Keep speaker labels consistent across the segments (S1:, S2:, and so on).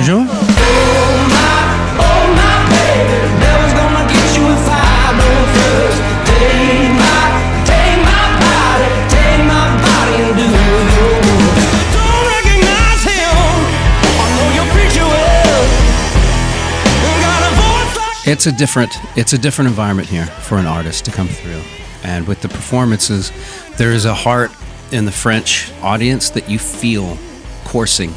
S1: Bonjour. It's a different environment here for an artist to come through. And with the performances, there is a heart in the French audience that you feel coursing,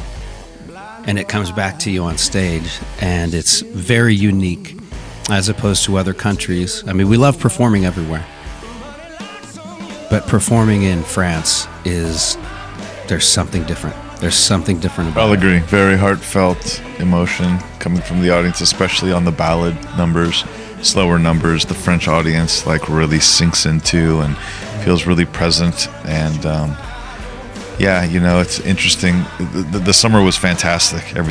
S1: and it comes back to you on stage, and it's very unique as opposed to other countries. I mean, we love performing everywhere, but performing in France there's something different. There's something different about it.
S2: I'll agree. Very heartfelt emotion coming from the audience, especially on the ballad numbers, slower numbers. The French audience really sinks into and feels really present. And it's interesting. The summer was fantastic. For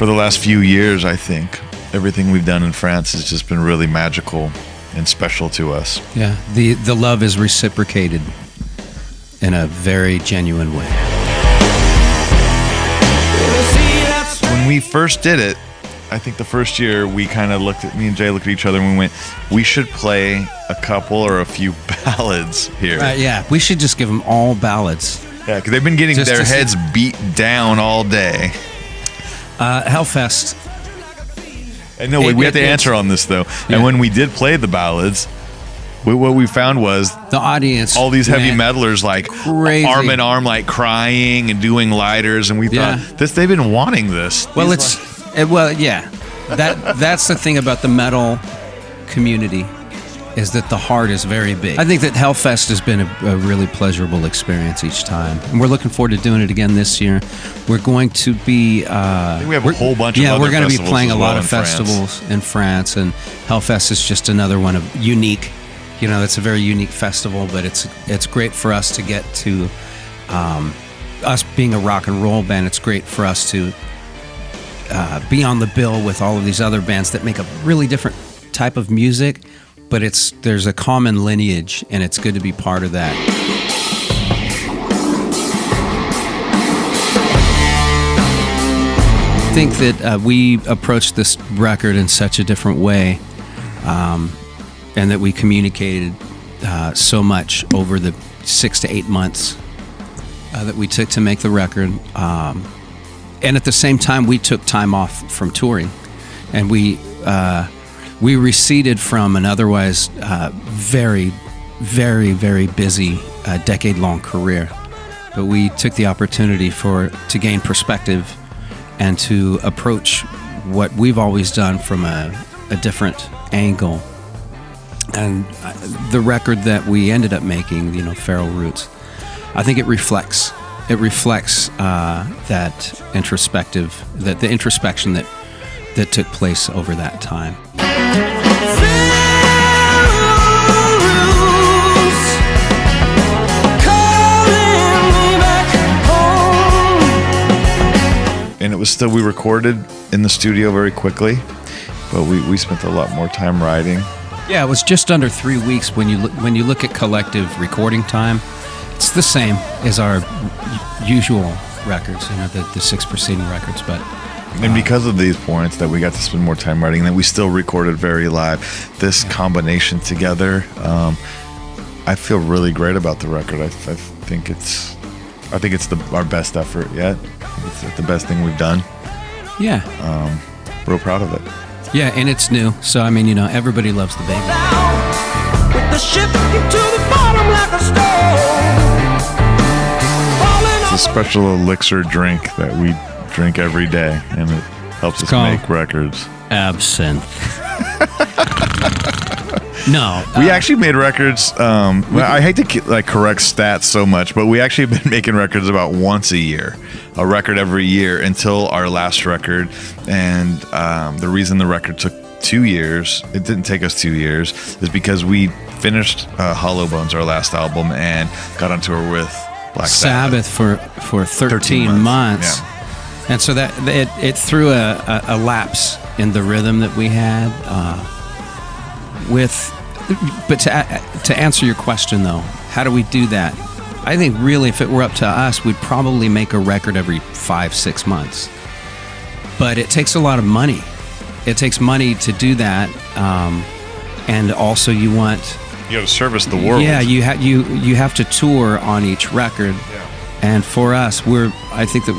S2: the last few years, I think everything we've done in France has just been really magical and special to us.
S1: Yeah, the love is reciprocated in a very genuine way.
S2: When we first did it, I think the first year me and Jay looked at each other and we went, we should play a couple or a few ballads here.
S1: Yeah, we should just give them all ballads.
S2: Yeah, because they've been getting their heads beat down all day.
S1: Hellfest.
S2: And we have to answer on this though. Yeah. And when we did play the ballads, what we found was
S1: the audience,
S2: all these heavy metalers
S1: crazy.
S2: Arm in arm, crying and doing lighters, and we thought they've been wanting this.
S1: Well, that's the thing about the metal community, is that the heart is very big. I think that Hellfest has been a really pleasurable experience each time, and we're looking forward to doing it again this year. We're going to be
S2: I think we have a whole bunch of
S1: we're going to be
S2: festivals
S1: playing a lot of
S2: France.
S1: festivals in France, and Hellfest is just another one of unique. It's a very unique festival, but it's great for us to get to, us being a rock and roll band, it's great for us to be on the bill with all of these other bands that make a really different type of music, but there's a common lineage, and it's good to be part of that. I think that we approached this record in such a different way, and that we communicated so much over the 6 to 8 months that we took to make the record. And at the same time, we took time off from touring, and we receded from an otherwise very, very, very busy decade-long career. But we took the opportunity to gain perspective and to approach what we've always done from a different angle. And the record that we ended up making, Feral Roots, I think it reflects that the introspection that took place over that time.
S2: And it was still, we recorded in the studio very quickly, but we spent a lot more time writing.
S1: Yeah, it was just under 3 weeks. When you look at collective recording time, it's the same as our usual records, the 6 preceding records. But
S2: and because of these points that we got to spend more time writing, that we still recorded very live. This combination together, I feel really great about the record. I think it's our best effort yet. It's the best thing we've done.
S1: Yeah.
S2: Real proud of it.
S1: Yeah, and it's new, so everybody loves the baby.
S3: With the ship to the bottom like a stone.
S2: It's a special elixir drink that we drink every day, and it helps us make records.
S1: Absinthe. No,
S2: we actually made records. I hate to correct stats so much, but we actually have been making records about once a year, a record every year until our last record. And the reason the record took 2 years, it didn't take us 2 years, is because we finished Hollow Bones, our last album, and got on tour with Black Sabbath
S1: for 13 months.
S2: Yeah.
S1: And so that it threw a lapse in the rhythm that we had. But to answer your question though, how do we do that? I think really if it were up to us, we'd probably make a record every 5-6 months. But it takes a lot of money. It takes money to do that. And also you want...
S2: You have to service the world.
S1: Yeah, you have to tour on each record.
S2: Yeah.
S1: And for us, I think that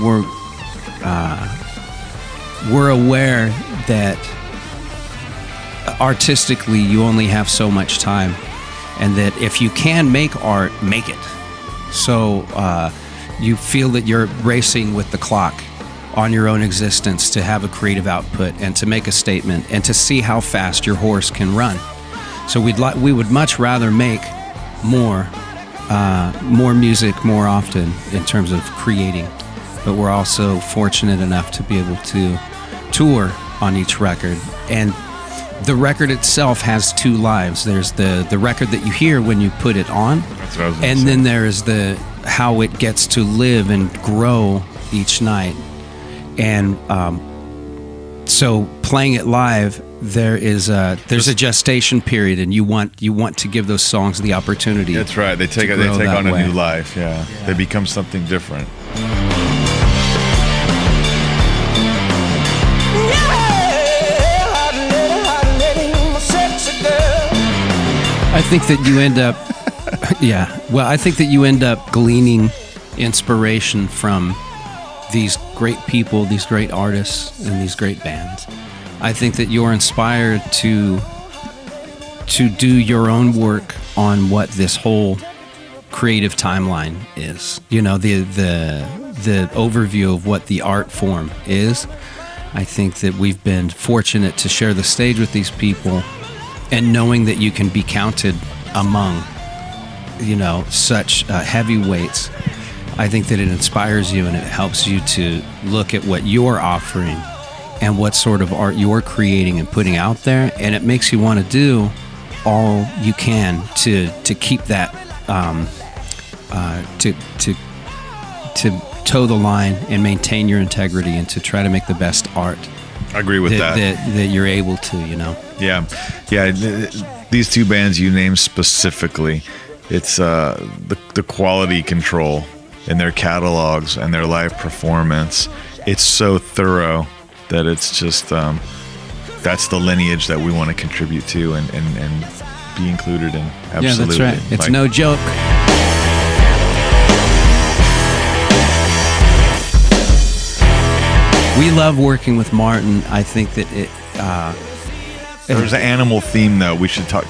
S1: we're aware that artistically you only have so much time, and that if you can make art, make it. So you feel that you're racing with the clock on your own existence to have a creative output and to make a statement and to see how fast your horse can run. So we would much rather make more music more often in terms of creating, but we're also fortunate enough to be able to tour on each record. And the record itself has two lives. There's the record that you hear when you put it on,
S2: That's what I was gonna
S1: and
S2: say.
S1: then there is how it gets to live and grow each night. And so playing it live, there's a gestation period, and you want to give those songs the opportunity.
S2: That's right. They take
S1: that
S2: on a
S1: way.
S2: new life. Yeah. They become something different.
S1: I think that you end up, I think that you end up gleaning inspiration from these great people, these great artists, and these great bands. I think that you're inspired to do your own work on what this whole creative timeline is. You know, the overview of what the art form is. I think that we've been fortunate to share the stage with these people, and knowing that you can be counted among, such heavyweights. I think that it inspires you, and it helps you to look at what you're offering and what sort of art you're creating and putting out there, and it makes you want to do all you can to keep that to toe the line and maintain your integrity, and to try to make the best art
S2: I agree with that.
S1: that you're able to.
S2: Yeah. These two bands you named specifically, it's the quality control in their catalogs and their live performance. It's so thorough that it's just that's the lineage that we want to contribute to and be included in. Absolutely.
S1: Yeah, that's right. It's no joke. We love working with Martin. I think that
S2: There's an animal theme, though. We should talk.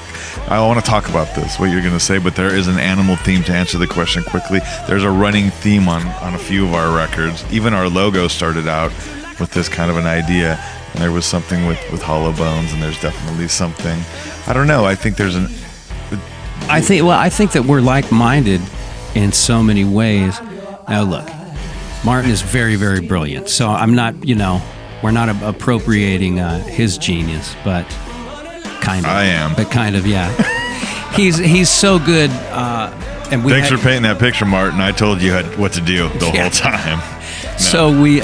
S2: I want to talk about this, what you're going to say, but there is an animal theme, to answer the question quickly. There's a running theme on a few of our records. Even our logo started out with this kind of an idea, and there was something with hollow bones, and there's definitely something. I don't know. I think there's an...
S1: I think that we're like-minded in so many ways. Now, look, Martin is very, very brilliant. So I'm not, we're not appropriating his genius, but kind of.
S2: I am.
S1: But kind of, yeah. He's so good. And
S2: Thanks for painting that picture, Martin. I told you what to do the whole time. No.
S1: So we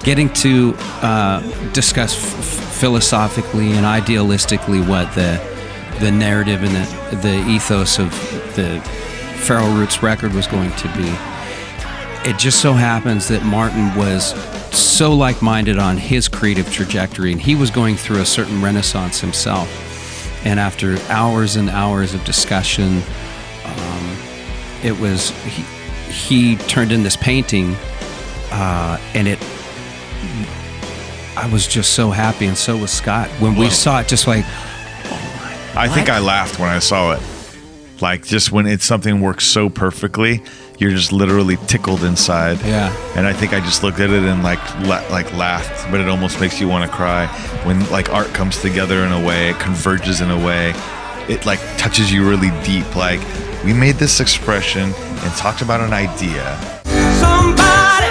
S1: getting to discuss philosophically and idealistically what the narrative and the ethos of the Feral Roots record was going to be. It just so happens that Martin was so like-minded on his creative trajectory, and he was going through a certain renaissance himself. And after hours and hours of discussion, he turned in this painting, and I was just so happy, and so was Scott when we saw it. Just like,
S2: I think I laughed when I saw it. Like, just when something works so perfectly, you're just literally tickled inside.
S1: Yeah.
S2: And I think I just looked at it and like laughed, but it almost makes you want to cry when like art comes together in a way, it converges in a way, it like touches you really deep. Like, we made this expression and talked about an idea.
S3: Somebody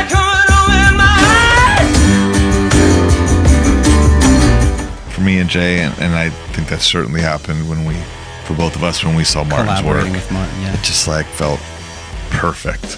S3: coming over in my eyes.
S2: For me and Jay, and I think that certainly happened for both of us when we saw Martin's work.
S1: Collaborating with Martin, yeah.
S2: It just like felt perfect.